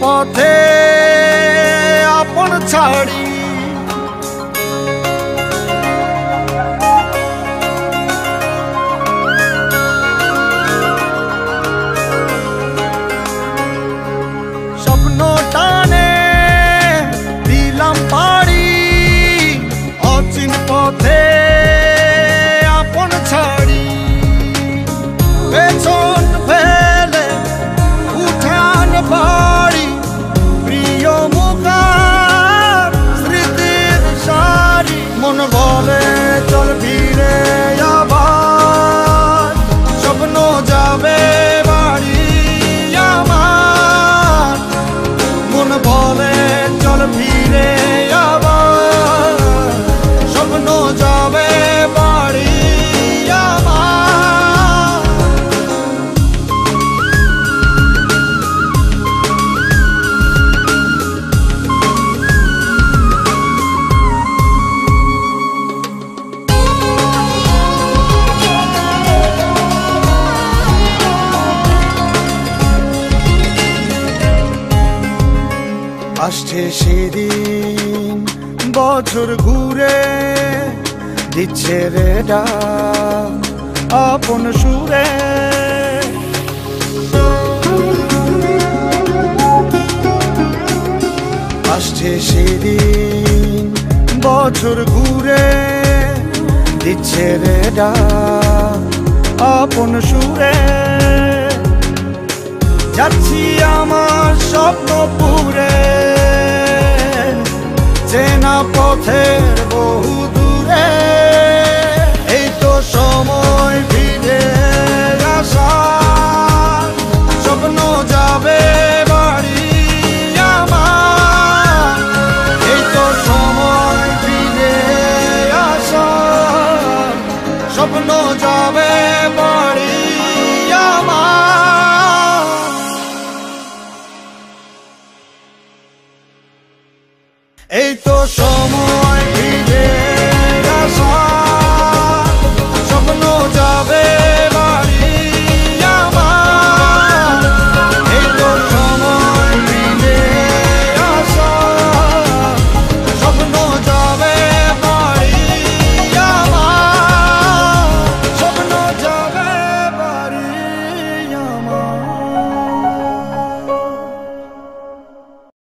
পথে আপন ছাড়ি স্বপ্ন টানে দিলাম পাড়ি অচিন পথে আপন ছাড়ি পেছন ফেলে উঠান বাড়ি প্রিয় মুখার স্মৃতির সারি মন বলে চল ফিরে আবার স্বপ্ন যাবে বাড়ি আমার মন বলে চল ফিরে আবার স্বপ্ন যাবে বাড়ি আমার আসছে সেদিন বছর ঘুরে দিচ্ছে রে ডাক আপন সুরে আসছে সেদিন বছর ঘুরে দিচ্ছে রে ডাক আপন সুরে যাচ্ছি আমার স্বপ্নপুরে চেনা পথের বহু দূরে এই তো সময় ফিরে আসার স্বপ্ন যাবে বাড়ি আমার এই তো সময় ফিরে আসার স্বপ্ন যাবে বাড়ি আমার এই তো